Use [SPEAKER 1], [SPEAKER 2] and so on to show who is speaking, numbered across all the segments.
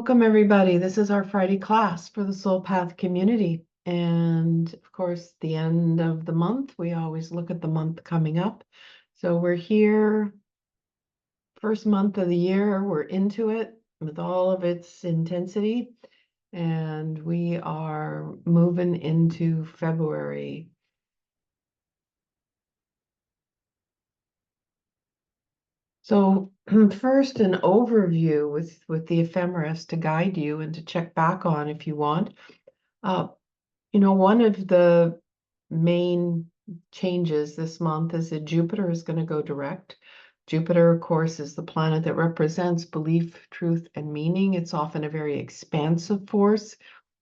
[SPEAKER 1] Welcome, everybody. This is our Friday class for the Soul Path community. And of course, the end of the month, we always look at the month coming up. So we're here, first month of the year, we're into it with all of its intensity. And we are moving into February. So first, an overview with the ephemeris to guide you and to check back on if you want. One of the main changes this month is that Jupiter is going to go direct. Jupiter, of course, is the planet that represents belief, truth, and meaning. It's often a very expansive force.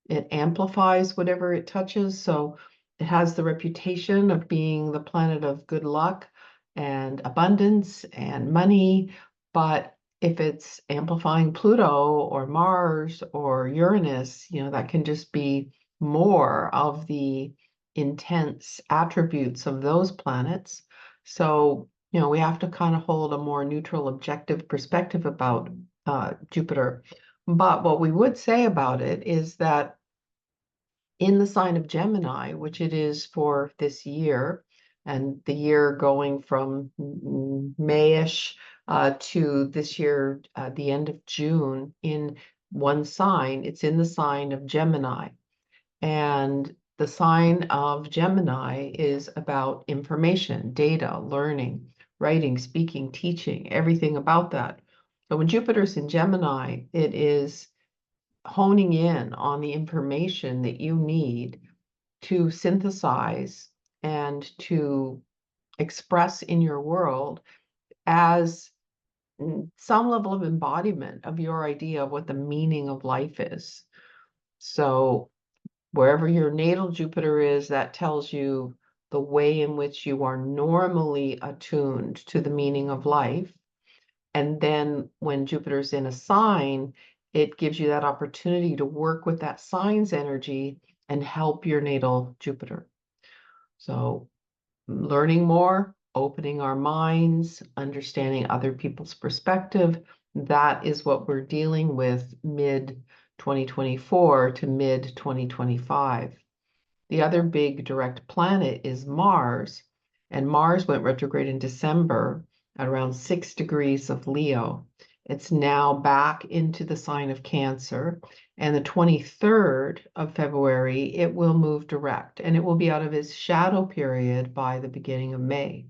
[SPEAKER 1] It amplifies whatever it touches. So it has the reputation of being the planet of good luck and abundance and money. But if it's amplifying Pluto or Mars or Uranus, that can just be more of the intense attributes of those planets. So, we have to kind of hold a more neutral, objective perspective about Jupiter. But what we would say about it is that in the sign of Gemini, which it is for this year, and the year going from Mayish to this year, the end of June, in one sign, it's in the sign of Gemini. And the sign of Gemini is about information, data, learning, writing, speaking, teaching, everything about that. So when Jupiter's in Gemini, it is honing in on the information that you need to synthesize and to express in your world as some level of embodiment of your idea of what the meaning of life is. So wherever your natal Jupiter is, that tells you the way in which you are normally attuned to the meaning of life. And then when Jupiter's in a sign, it gives you that opportunity to work with that sign's energy and help your natal Jupiter. So learning more, opening our minds, understanding other people's perspective, that is what we're dealing with mid-2024 to mid-2025. The other big direct planet is Mars, and Mars went retrograde in December at around 6 degrees of Leo. It's now back into the sign of Cancer, and the 23rd of February, it will move direct, and it will be out of its shadow period by the beginning of May.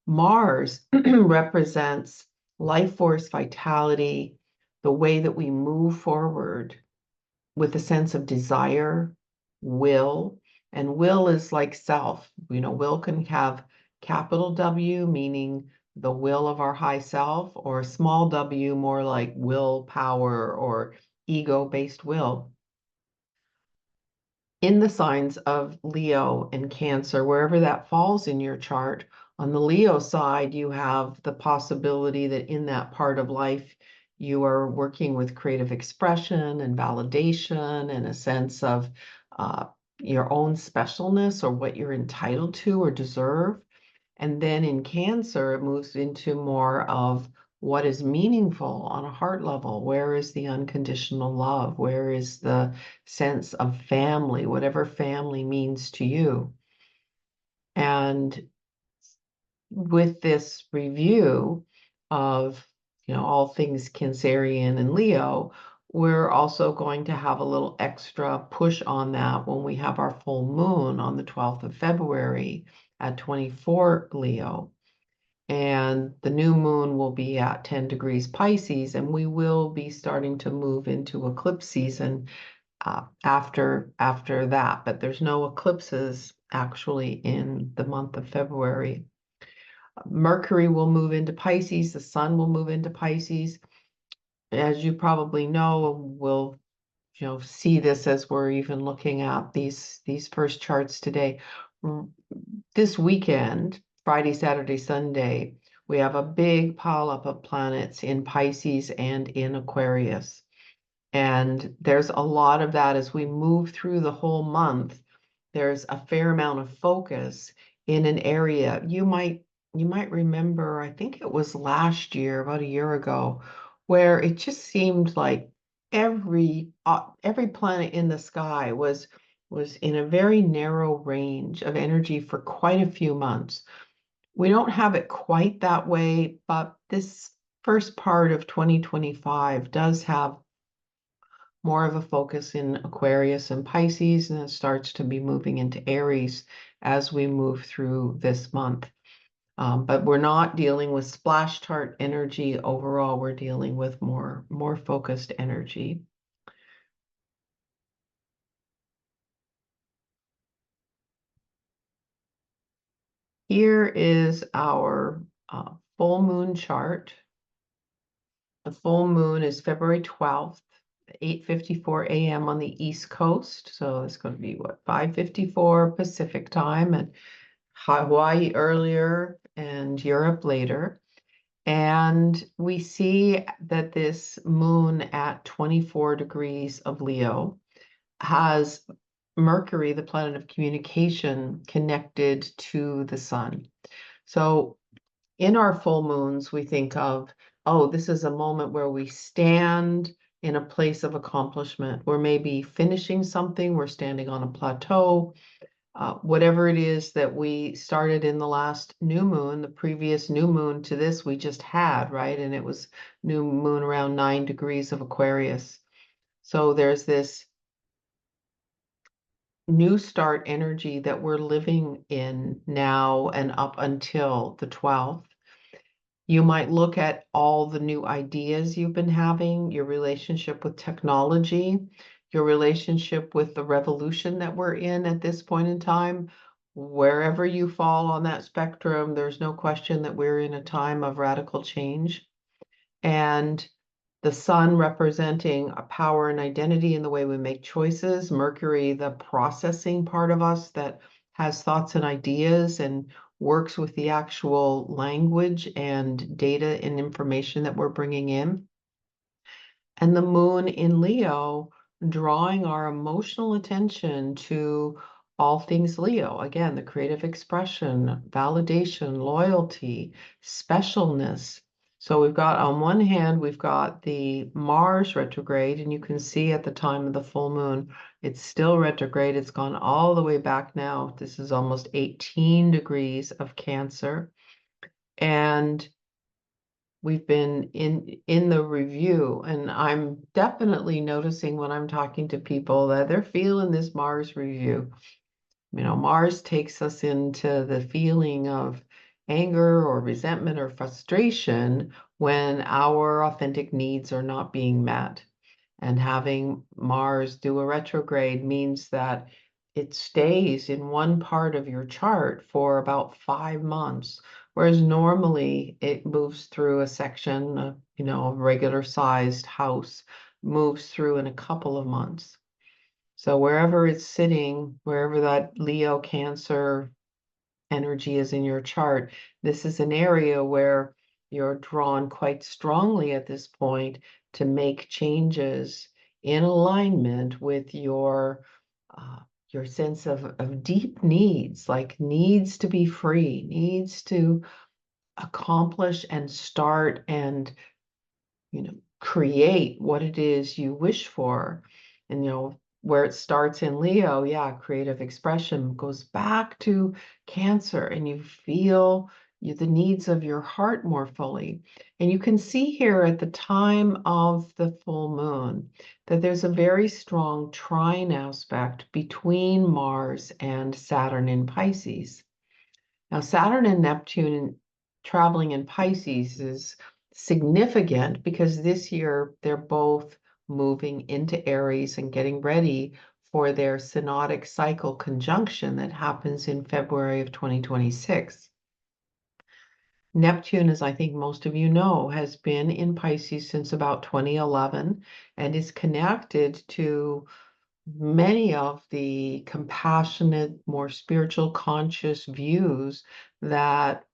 [SPEAKER 1] Mars represents life force, vitality, the way that we move forward with a sense of desire, will, and will is like self. Will can have capital W, meaning the will of our high self, or small w, more like willpower or ego-based will. In the signs of Leo and Cancer, wherever that falls in your chart, on the Leo side, you have the possibility that in that part of life, you are working with creative expression and validation and a sense of your own specialness or what you're entitled to or deserve. And then in Cancer, it moves into more of what is meaningful on a heart level. Where is the unconditional love? Where is the sense of family, whatever family means to you? And with this review of all things Cancerian and Leo, we're also going to have a little extra push on that when we have our full moon on the 12th of February at 24 Leo. And the new moon will be at 10 degrees Pisces, and we will be starting to move into eclipse season after that. But there's no eclipses actually in the month of February. Mercury will move into Pisces, the sun will move into Pisces. As you probably know, we'll see this as we're even looking at these first charts today. This weekend, Friday, Saturday, Sunday, we have a big pileup of planets in Pisces and in Aquarius. And there's a lot of that as we move through the whole month. There's a fair amount of focus in an area. You might remember, I think it was last year, about a year ago, where it just seemed like every planet in the sky was in a very narrow range of energy for quite a few months. We don't have it quite that way, but this first part of 2025 does have more of a focus in Aquarius and Pisces, and it starts to be moving into Aries as we move through this month. But we're not dealing with splash chart energy overall. We're dealing with more focused energy. Here is our full moon chart. The full moon is February 12th, 8:54 a.m. on the East Coast. So it's going to be what, 5:54 Pacific time, and Hawaii earlier and Europe later. And we see that this moon at 24 degrees of Leo has Mercury, the planet of communication, connected to the sun. So in our full moons, we think of, oh, this is a moment where we stand in a place of accomplishment. We're maybe finishing something, we're standing on a plateau. Whatever it is that we started in the last new moon, the previous new moon to this we just had, right? And it was new moon around 9 degrees of Aquarius. So there's this new start energy that we're living in now and up until the 12th. You might look at all the new ideas you've been having, your relationship with technology, your relationship with the revolution that we're in at this point in time. Wherever you fall on that spectrum, there's no question that we're in a time of radical change. And the sun representing a power and identity in the way we make choices, Mercury, the processing part of us that has thoughts and ideas and works with the actual language and data and information that we're bringing in. And the moon in Leo drawing our emotional attention to all things Leo. Again, the creative expression, validation, loyalty, specialness. So we've got, on one hand, we've got the Mars retrograde, and you can see at the time of the full moon, it's still retrograde. It's gone all the way back now. This is almost 18 degrees of Cancer. And we've been in the review, and I'm definitely noticing when I'm talking to people that they're feeling this Mars review. You know, Mars takes us into the feeling of anger or resentment or frustration when our authentic needs are not being met. And having Mars do a retrograde means that it stays in one part of your chart for about 5 months, whereas normally it moves through a section, a regular sized house, moves through in a couple of months. So wherever it's sitting, wherever that Leo Cancer energy is in your chart, this is an area where you're drawn quite strongly at this point to make changes in alignment with your sense of deep needs, like needs to be free, needs to accomplish and start and create what it is you wish for. And where it starts in Leo, yeah, creative expression goes back to Cancer, and you feel the needs of your heart more fully. And you can see here at the time of the full moon that there's a very strong trine aspect between Mars and Saturn in Pisces. Now, Saturn and Neptune traveling in Pisces is significant because this year they're both moving into Aries and getting ready for their synodic cycle conjunction that happens in February of 2026. Neptune, as I think most of you know, has been in Pisces since about 2011 and is connected to many of the compassionate, more spiritual, conscious views that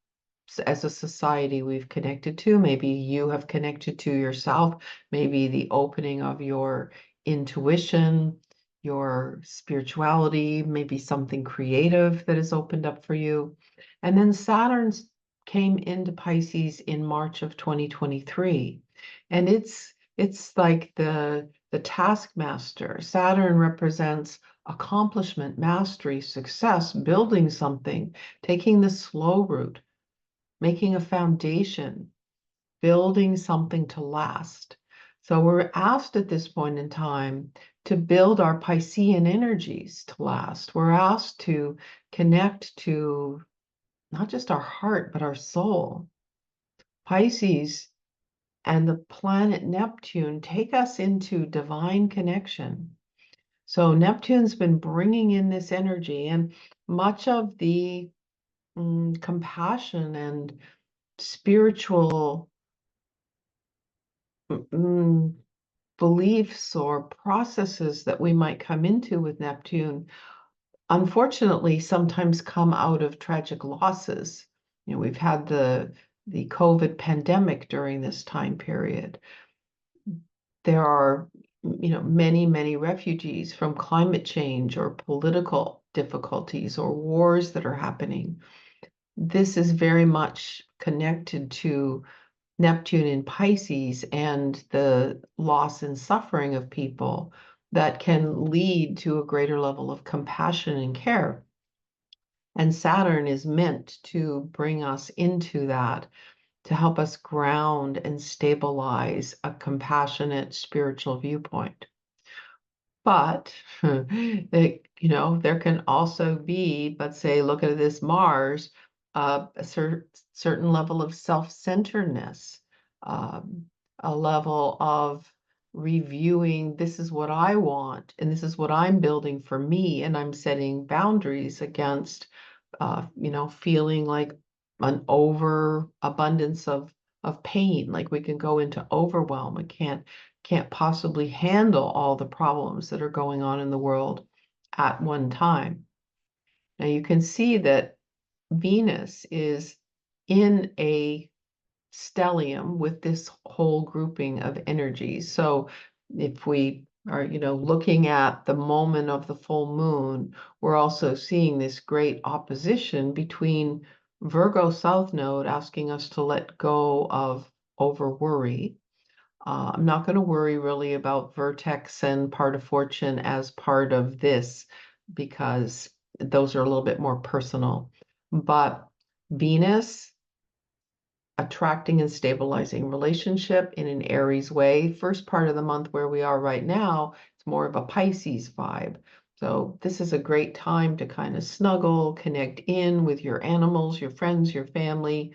[SPEAKER 1] as a society we've connected to. Maybe you have connected to yourself, maybe the opening of your intuition, your spirituality, maybe something creative that has opened up for you. And then Saturn came into Pisces in March of 2023. And it's like the the taskmaster. Saturn represents accomplishment, mastery, success, building something, taking the slow route, making a foundation, building something to last. So we're asked at this point in time to build our Piscean energies to last. We're asked to connect to not just our heart, but our soul. Pisces and the planet Neptune take us into divine connection. So Neptune's been bringing in this energy, and much of the compassion and spiritual beliefs or processes that we might come into with Neptune, unfortunately, sometimes come out of tragic losses. We've had the COVID pandemic during this time period. There are, many refugees from climate change or political difficulties or wars that are happening. This is very much connected to Neptune in Pisces and the loss and suffering of people that can lead to a greater level of compassion and care. And Saturn is meant to bring us into that, to help us ground and stabilize a compassionate spiritual viewpoint. But there can also be, let's say, look at this Mars, a certain level of self-centeredness, a level of reviewing, this is what I want, and this is what I'm building for me, and I'm setting boundaries against, feeling like an overabundance of pain, like we can go into overwhelm and can't possibly handle all the problems that are going on in the world at one time. Now you can see that Venus is in a stellium with this whole grouping of energies. So if we are, looking at the moment of the full moon, we're also seeing this great opposition between Virgo South Node asking us to let go of over worry. I'm not going to worry really about Vertex and Part of Fortune as part of this because those are a little bit more personal. But Venus attracting and stabilizing relationship in an Aries way. First part of the month where we are right now, it's more of a Pisces vibe. So this is a great time to kind of snuggle, connect in with your animals, your friends, your family,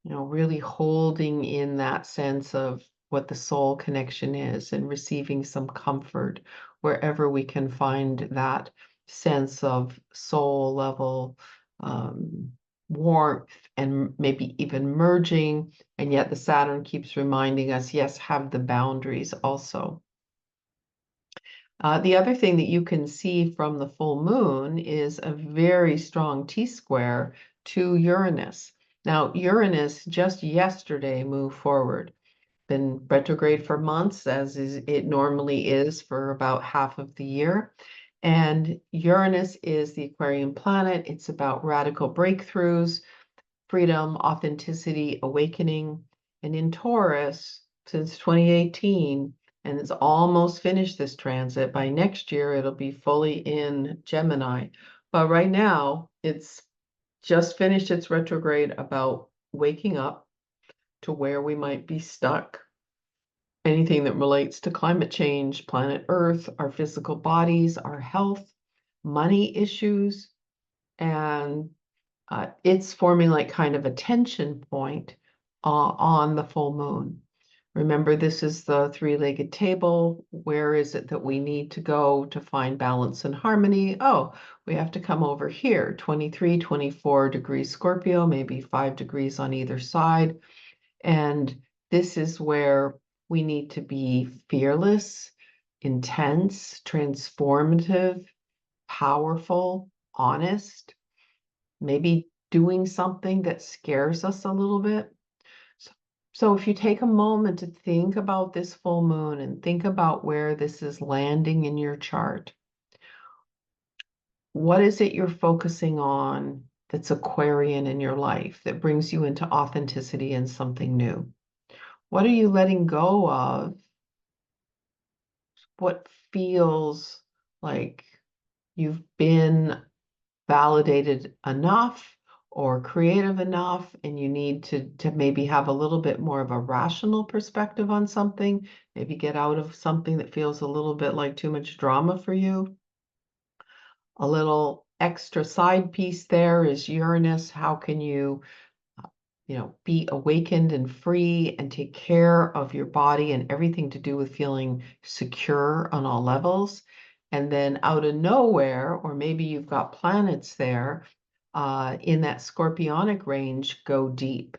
[SPEAKER 1] really holding in that sense of what the soul connection is and receiving some comfort wherever we can find that sense of soul level warmth and maybe even merging. And yet the Saturn keeps reminding us, yes, have the boundaries also. The other thing that you can see from the full moon is a very strong T-square to Uranus. Now, Uranus just yesterday moved forward, been retrograde for months, as it normally is for about half of the year. And Uranus is the Aquarian planet. It's about radical breakthroughs, freedom, authenticity, awakening. And in Taurus, since 2018, and it's almost finished this transit. By next year, it'll be fully in Gemini. But right now, it's just finished its retrograde about waking up to where we might be stuck. Anything that relates to climate change, planet Earth, our physical bodies, our health, money issues, and it's forming like kind of a tension point on the full moon. Remember, this is the three-legged table. Where is it that we need to go to find balance and harmony? Oh, we have to come over here, 23, 24 degrees Scorpio, maybe 5 degrees on either side. And this is where we need to be fearless, intense, transformative, powerful, honest, maybe doing something that scares us a little bit. So if you take a moment to think about this full moon and think about where this is landing in your chart, what is it you're focusing on that's Aquarian in your life that brings you into authenticity and something new? What are you letting go of what feels like you've been validated enough or creative enough, and you need to maybe have a little bit more of a rational perspective on something, maybe get out of something that feels a little bit like too much drama for you. A little extra side piece there is Uranus. How can you be awakened and free and take care of your body and everything to do with feeling secure on all levels? And then out of nowhere, or maybe you've got planets there in that scorpionic range, go deep.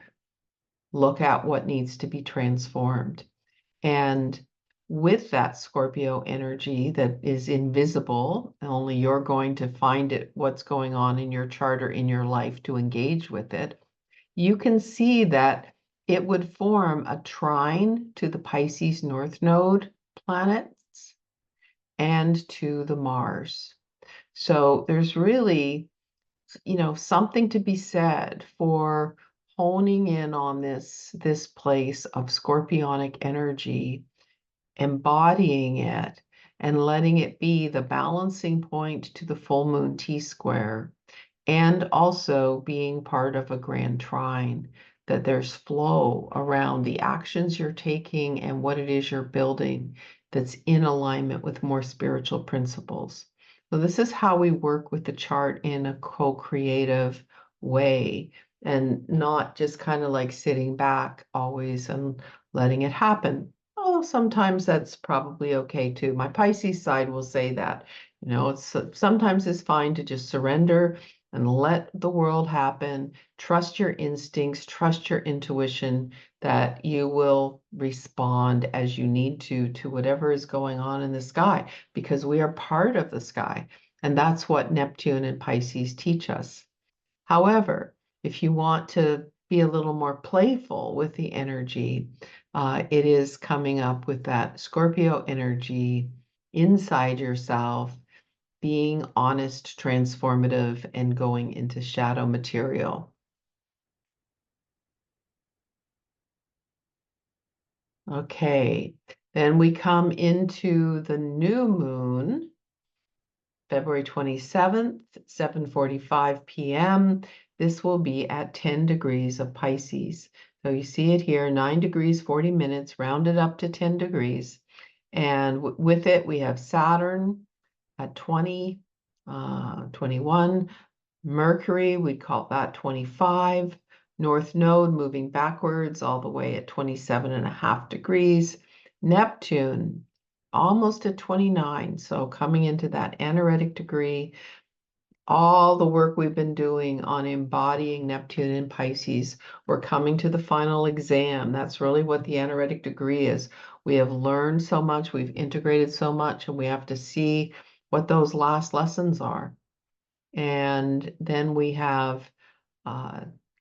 [SPEAKER 1] Look at what needs to be transformed. And with that Scorpio energy that is invisible, only you're going to find it, what's going on in your chart or in your life to engage with it, you can see that it would form a trine to the Pisces North Node planets and to the Mars. So there's really, something to be said for honing in on this place of scorpionic energy, embodying it, and letting it be the balancing point to the full moon T-square, and also being part of a grand trine, that there's flow around the actions you're taking and what it is you're building that's in alignment with more spiritual principles. So this is how we work with the chart in a co-creative way, and not just kind of like sitting back always and letting it happen. Oh, sometimes that's probably okay too. My Pisces side will say that, it's sometimes it's fine to just surrender and let the world happen. Trust your instincts, trust your intuition, that you will respond as you need to whatever is going on in the sky, because we are part of the sky. And that's what Neptune and Pisces teach us. However, if you want to be a little more playful with the energy, it is coming up with that Scorpio energy inside yourself, being honest, transformative, and going into shadow material. Okay, then we come into the new moon, February 27th, 7:45 p.m. This will be at 10 degrees of Pisces. So you see it here, 9 degrees, 40 minutes, rounded up to 10 degrees. And with it, we have Saturn at 20, 21, Mercury, we'd call that 25. North Node moving backwards all the way at 27.5 degrees. Neptune, almost at 29. So coming into that anaretic degree, all the work we've been doing on embodying Neptune in Pisces, we're coming to the final exam. That's really what the anaretic degree is. We have learned so much, we've integrated so much, and we have to see what those last lessons are. And then we have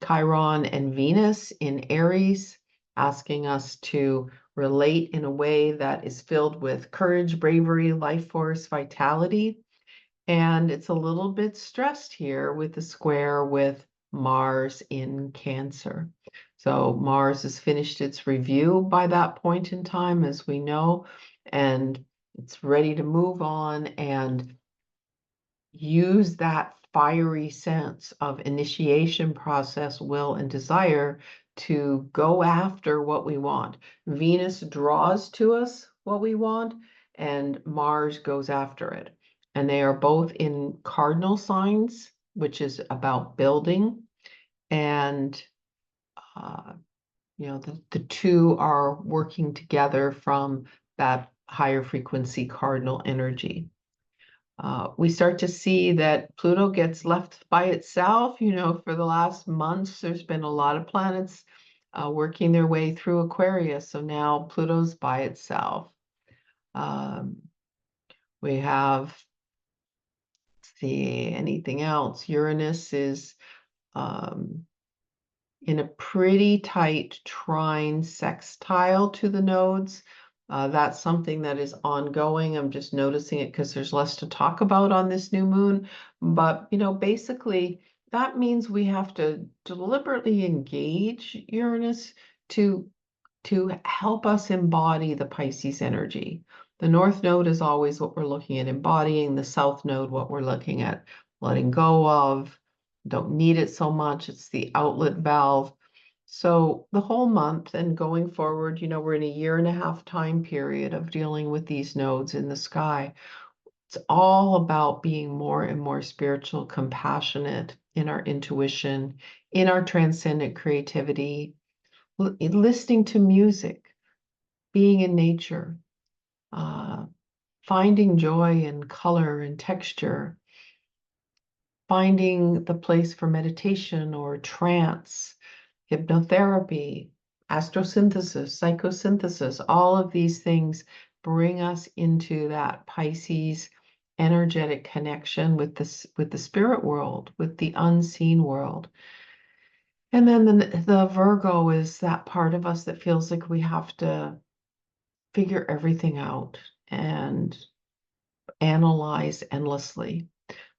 [SPEAKER 1] Chiron and Venus in Aries, asking us to relate in a way that is filled with courage, bravery, life force, vitality. And it's a little bit stressed here with the square with Mars in Cancer. So Mars has finished its review by that point in time, as we know, and it's ready to move on and use that fiery sense of initiation process, will, and desire to go after what we want. Venus draws to us what we want, and Mars goes after it. And they are both in cardinal signs, which is about building. And, the two are working together from that higher frequency cardinal energy. We start to see that Pluto gets left by itself. For the last months, there's been a lot of planets working their way through Aquarius. So now Pluto's by itself. We have, let's see, anything else? Uranus is in a pretty tight trine sextile to the nodes. That's something that is ongoing. I'm just noticing it because there's less to talk about on this new moon. But, basically, that means we have to deliberately engage Uranus to help us embody the Pisces energy. The North Node is always what we're looking at embodying, the South Node, what we're looking at letting go of, don't need it so much. It's the outlet valve. So the whole month and going forward, we're in a 1.5 year time period of dealing with these nodes in the sky. It's all about being more and more spiritual, compassionate in our intuition, in our transcendent creativity, listening to music, being in nature, uh, finding joy and color and texture, finding the place for meditation or trance, hypnotherapy, astrosynthesis, psychosynthesis, all of these things bring us into that Pisces energetic connection with the spirit world, with the unseen world. And then the Virgo is that part of us that feels like we have to figure everything out and analyze endlessly.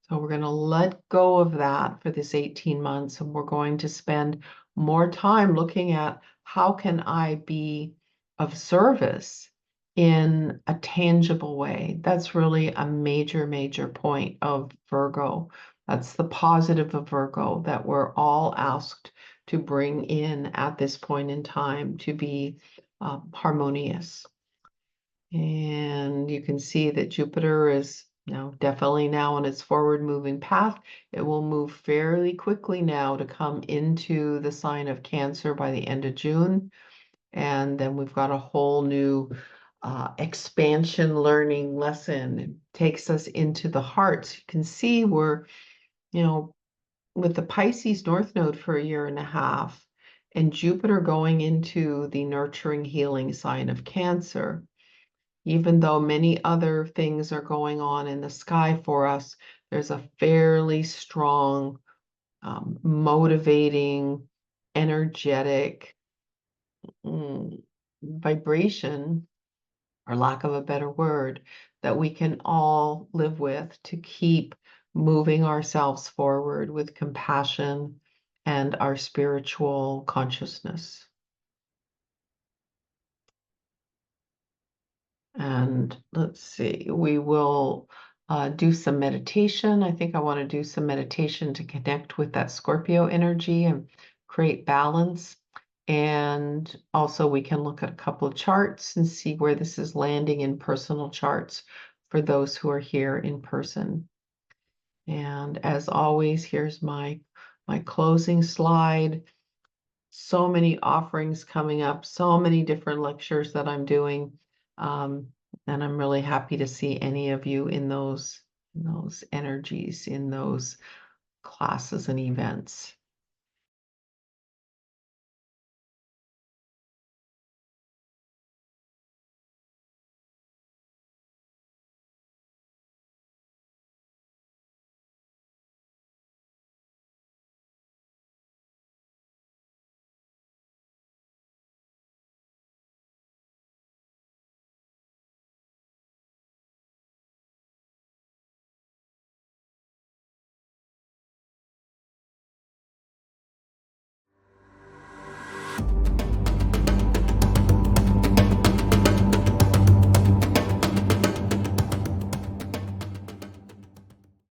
[SPEAKER 1] So we're going to let go of that for this 18 months, and we're going to spend more time looking at how can I be of service in a tangible way. That's really a major, major point of Virgo. That's the positive of Virgo that we're all asked to bring in at this point in time to be harmonious. And you can see that Jupiter is definitely now on its forward moving path. It will move fairly quickly now to come into the sign of Cancer by the end of June. And then we've got a whole new expansion learning lesson. It takes us into the heart. So you can see we're, with the Pisces North Node for a 1.5 years and Jupiter going into the nurturing healing sign of Cancer. Even though many other things are going on in the sky for us, there's a fairly strong, motivating, energetic vibration, or lack of a better word, that we can all live with to keep moving ourselves forward with compassion and our spiritual consciousness. And let's see, we will do some meditation. I think I want to do some meditation to connect with that Scorpio energy and create balance. And also we can look at a couple of charts and see where this is landing in personal charts for those who are here in person. And as always, here's my closing slide. So many offerings coming up, so many different lectures that I'm doing. And I'm really happy to see any of you in those energies, in those classes and events.